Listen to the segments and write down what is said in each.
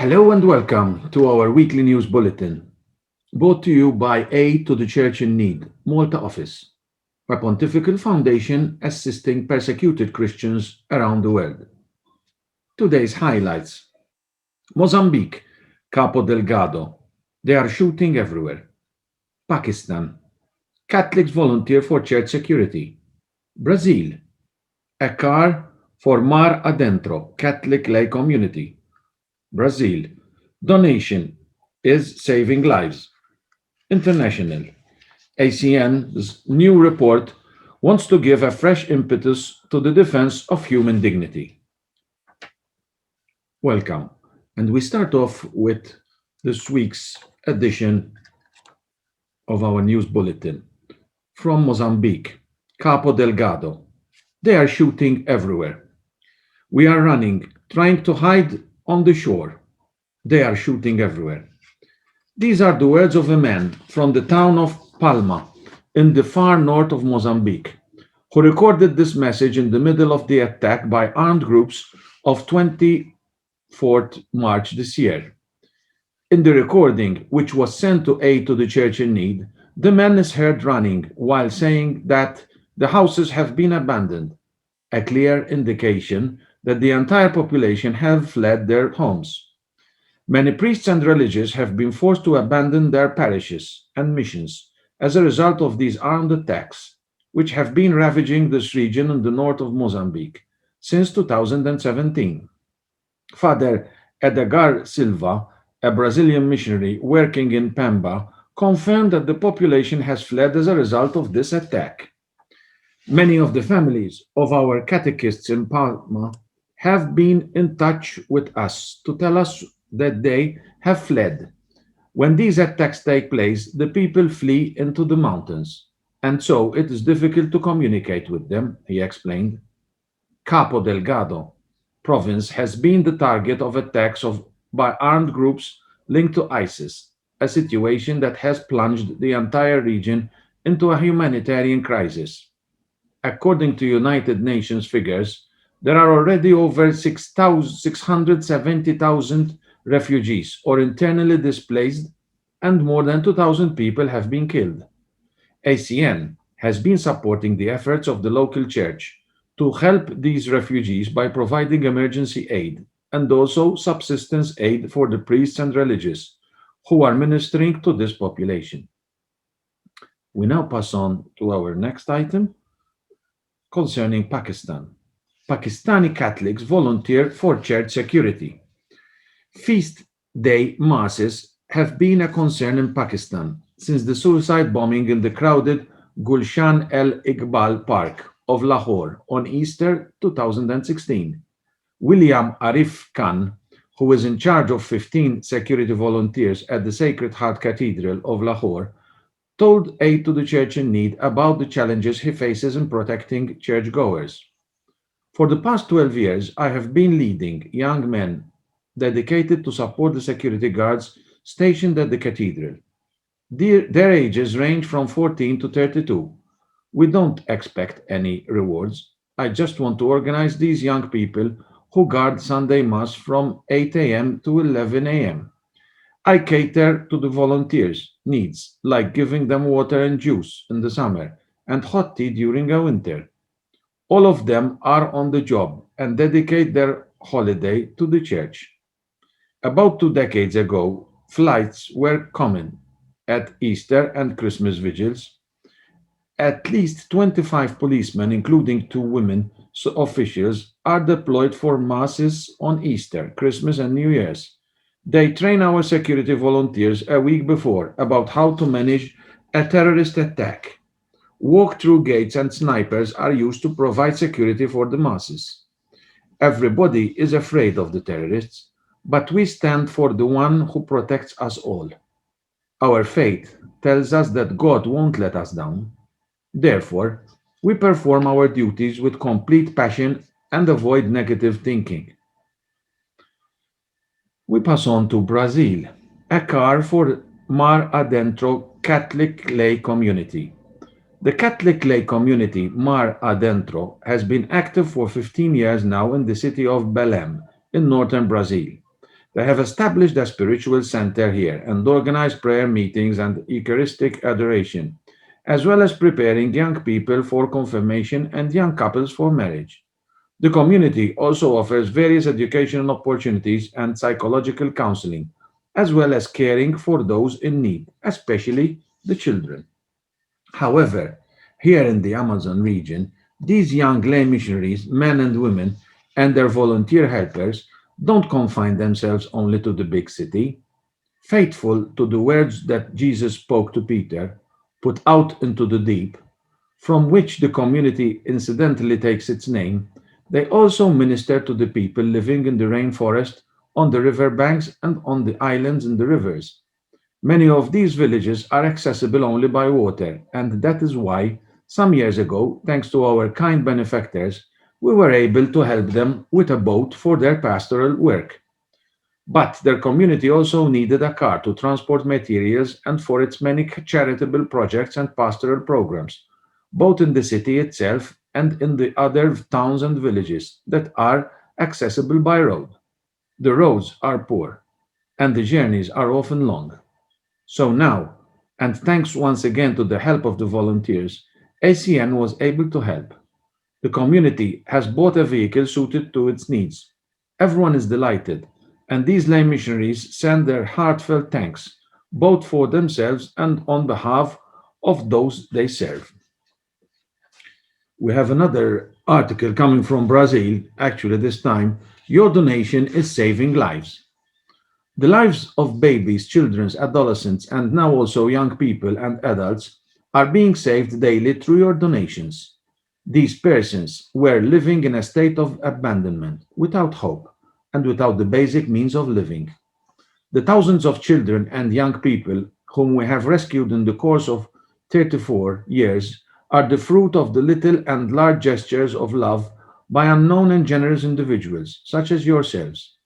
Hello and welcome to our weekly news bulletin, brought to you by Aid to the Church in Need, Malta office, a pontifical foundation assisting persecuted Christians around the world. Today's highlights: Mozambique, Capo Delgado. They are shooting everywhere. Pakistan, Catholics volunteer for church security. Brazil, a car for Mar Adentro, Catholic lay community. Brazil, donation is saving lives. International. ACN's new report wants to give a fresh impetus to the defense of human dignity. Welcome. And we start off with this week's edition of our news bulletin from Mozambique, Capo Delgado. They are shooting everywhere. We are running, trying to hide on the shore. They are shooting everywhere. These are the words of a man from the town of Palma in the far north of Mozambique, who recorded this message in the middle of the attack by armed groups of 24th March this year. In the recording, which was sent to Aid to the Church in Need, the man is heard running while saying that the houses have been abandoned, a clear indication that the entire population have fled their homes. Many priests and religious have been forced to abandon their parishes and missions as a result of these armed attacks, which have been ravaging this region in the north of Mozambique since 2017. Father Edgar Silva, a Brazilian missionary working in Pemba, confirmed that the population has fled as a result of this attack. Many of the families of our catechists in Palma have been in touch with us to tell us that they have fled. When these attacks take place, the people flee into the mountains, and so it is difficult to communicate with them, he explained. Capo Delgado province has been the target of attacks by armed groups linked to ISIS, a situation that has plunged the entire region into a humanitarian crisis. According to United Nations figures, there are already over 670,000 refugees or internally displaced, and more than 2,000 people have been killed. ACN has been supporting the efforts of the local church to help these refugees by providing emergency aid and also subsistence aid for the priests and religious who are ministering to this population. We now pass on to our next item concerning Pakistan. Pakistani Catholics volunteer for church security. Feast day masses have been a concern in Pakistan since the suicide bombing in the crowded Gulshan El Iqbal Park of Lahore on Easter 2016. William Arif Khan, who is in charge of 15 security volunteers at the Sacred Heart Cathedral of Lahore, told Aid to the Church in Need about the challenges he faces in protecting churchgoers. For the past 12 years, I have been leading young men dedicated to support the security guards stationed at the cathedral. Their ages range from 14 to 32. We don't expect any rewards. I just want to organize these young people who guard Sunday Mass from 8 a.m. to 11 a.m. I cater to the volunteers' needs, like giving them water and juice in the summer and hot tea during the winter. All of them are on the job and dedicate their holiday to the church. About 2 decades ago, flights were common at Easter and Christmas vigils. At least 25 policemen, including two women officials, are deployed for masses on Easter, Christmas, and New Year's. They train our security volunteers a week before about how to manage a terrorist attack. Walk-through gates and snipers are used to provide security for the masses. Everybody is afraid of the terrorists, but we stand for the one who protects us all. Our faith tells us that God won't let us down. Therefore, we perform our duties with complete passion and avoid negative thinking. We pass on to Brazil, a car for Mar Adentro Catholic lay community. The Catholic lay community Mar Adentro has been active for 15 years now in the city of Belém in northern Brazil. They have established a spiritual center here and organized prayer meetings and Eucharistic adoration, as well as preparing young people for confirmation and young couples for marriage. The community also offers various educational opportunities and psychological counseling, as well as caring for those in need, especially the children. However, here in the Amazon region, these young lay missionaries, men and women, and their volunteer helpers don't confine themselves only to the big city. Faithful to the words that Jesus spoke to Peter, put out into the deep, from which the community incidentally takes its name, they also minister to the people living in the rainforest, on the river banks, and on the islands in the rivers. Many of these villages are accessible only by water, and that is why, some years ago, thanks to our kind benefactors, we were able to help them with a boat for their pastoral work. But their community also needed a car to transport materials and for its many charitable projects and pastoral programs, both in the city itself and in the other towns and villages that are accessible by road. The roads are poor, and the journeys are often long. So now, and thanks once again to the help of the volunteers, ACN was able to help. The community has bought a vehicle suited to its needs. Everyone is delighted, and these lay missionaries send their heartfelt thanks, both for themselves and on behalf of those they serve. We have another article coming from Brazil. Actually, this time, your donation is saving lives. The lives of babies, children, adolescents, and now also young people and adults are being saved daily through your donations. These persons were living in a state of abandonment, without hope, and without the basic means of living. The thousands of children and young people whom we have rescued in the course of 34 years are the fruit of the little and large gestures of love by unknown and generous individuals, such as yourselves.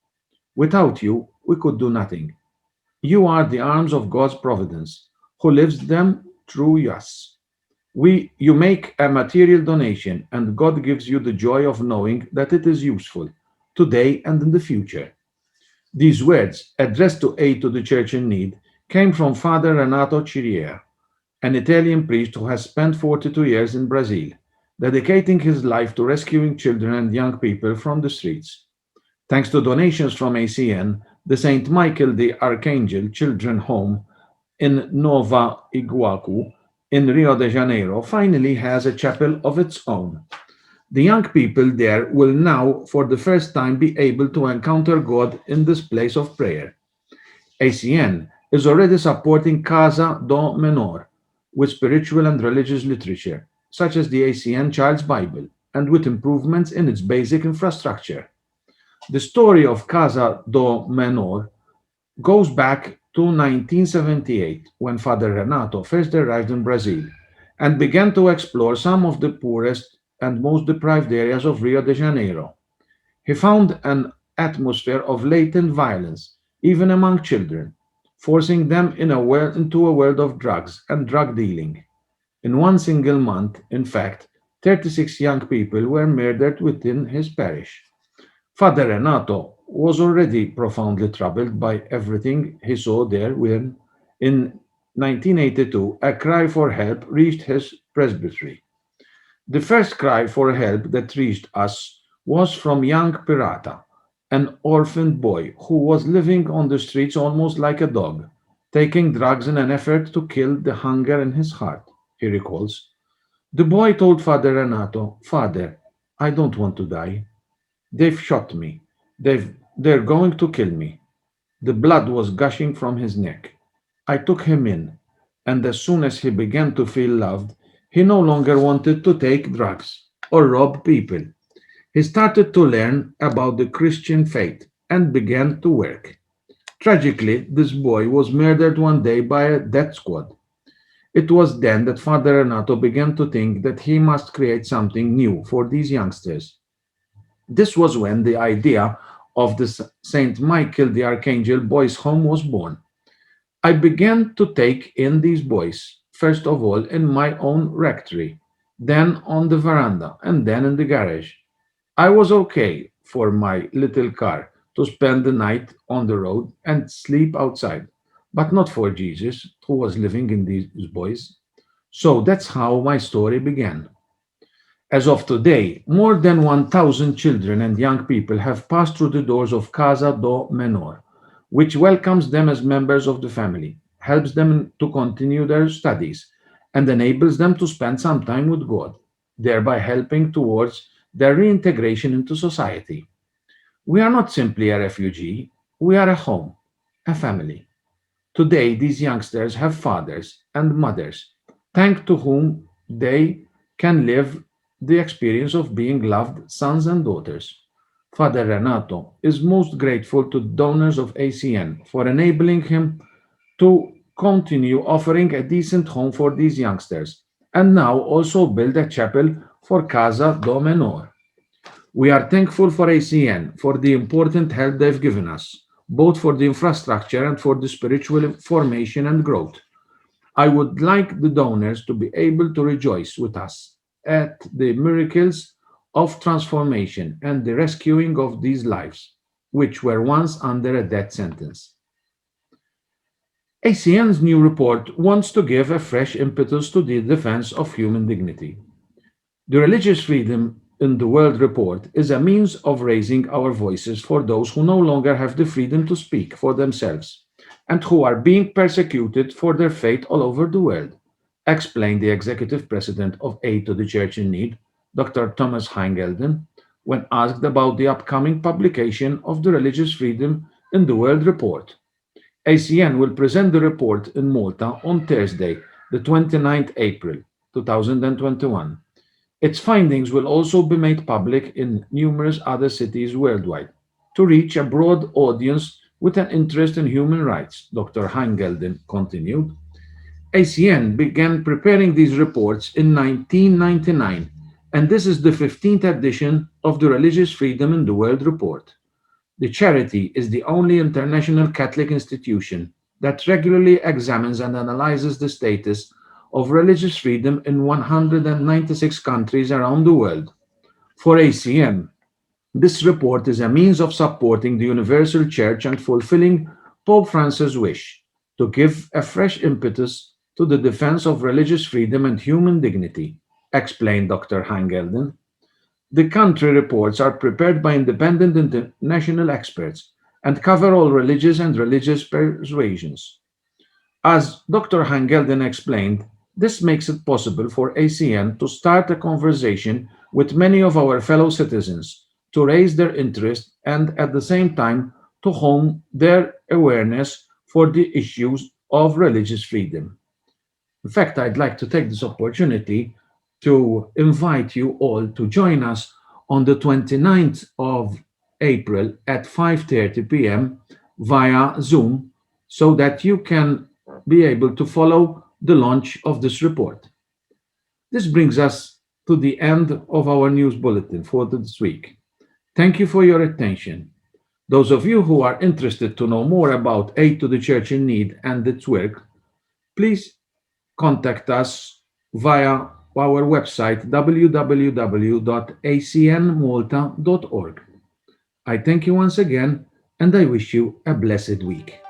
Without you, we could do nothing. You are the arms of God's providence, who lives them through us. You make a material donation, and God gives you the joy of knowing that it is useful today and in the future. These words, addressed to aid to the church in need, came from Father Renato Chiria, an Italian priest who has spent 42 years in Brazil, dedicating his life to rescuing children and young people from the streets. Thanks to donations from ACN, the St. Michael the Archangel Children's Home in Nova Iguacu in Rio de Janeiro finally has a chapel of its own. The young people there will now, for the first time, be able to encounter God in this place of prayer. ACN is already supporting Casa do Menor with spiritual and religious literature, such as the ACN Child's Bible, and with improvements in its basic infrastructure. The story of Casa do Menor goes back to 1978 when Father Renato first arrived in Brazil and began to explore some of the poorest and most deprived areas of Rio de Janeiro. He found an atmosphere of latent violence, even among children, forcing them into a world of drugs and drug dealing. In one single month, in fact, 36 young people were murdered within his parish. Father Renato was already profoundly troubled by everything he saw there when, in 1982, a cry for help reached his presbytery. The first cry for help that reached us was from young Pirata, an orphaned boy who was living on the streets almost like a dog, taking drugs in an effort to kill the hunger in his heart, he recalls. The boy told Father Renato, Father, I don't want to die. They've shot me. They're going to kill me. The blood was gushing from his neck. I took him in, and as soon as he began to feel loved, he no longer wanted to take drugs or rob people. He started to learn about the Christian faith and began to work. Tragically, this boy was murdered one day by a death squad. It was then that Father Renato began to think that he must create something new for these youngsters. This was when the idea of the St. Michael the Archangel Boys' Home was born. I began to take in these boys, first of all in my own rectory, then on the veranda, and then in the garage. I was okay for my little car, to spend the night on the road and sleep outside, but not for Jesus, who was living in these boys. So that's how my story began. As of today, more than 1,000 children and young people have passed through the doors of Casa do Menor, which welcomes them as members of the family, helps them to continue their studies, and enables them to spend some time with God, thereby helping towards their reintegration into society. We are not simply a refugee, we are a home, a family. Today, these youngsters have fathers and mothers, thanks to whom they can live the experience of being loved sons and daughters. Father Renato is most grateful to donors of ACN for enabling him to continue offering a decent home for these youngsters and now also build a chapel for Casa do Menor. We are thankful for ACN for the important help they've given us, both for the infrastructure and for the spiritual formation and growth. I would like the donors to be able to rejoice with us at the miracles of transformation and the rescuing of these lives, which were once under a death sentence. ACN's new report wants to give a fresh impetus to the defense of human dignity. The Religious Freedom in the World report is a means of raising our voices for those who no longer have the freedom to speak for themselves and who are being persecuted for their faith all over the world, explained the executive president of Aid to the Church in Need, Dr. Thomas Heingelden, when asked about the upcoming publication of the Religious Freedom in the World report. ACN will present the report in Malta on Thursday, the 29th April 2021. Its findings will also be made public in numerous other cities worldwide to reach a broad audience with an interest in human rights, Dr. Heingelden continued. ACN began preparing these reports in 1999, and this is the 15th edition of the Religious Freedom in the World report. The charity is the only international Catholic institution that regularly examines and analyzes the status of religious freedom in 196 countries around the world. For ACM, this report is a means of supporting the Universal Church and fulfilling Pope Francis' wish to give a fresh impetus to the defense of religious freedom and human dignity, explained Dr. Hangelden. The country reports are prepared by independent international experts and cover all religious and religious persuasions. As Dr. Hangelden explained, this makes it possible for ACN to start a conversation with many of our fellow citizens to raise their interest and at the same time to hone their awareness for the issues of religious freedom. In fact, I'd like to take this opportunity to invite you all to join us on the 29th of April at 5:30 p.m. via Zoom so that you can be able to follow the launch of this report. This brings us to the end of our news bulletin for this week. Thank you for your attention. Those of you who are interested to know more about Aid to the Church in Need and its work, please contact us via our website www.acnmalta.org. I thank you once again and I wish you a blessed week.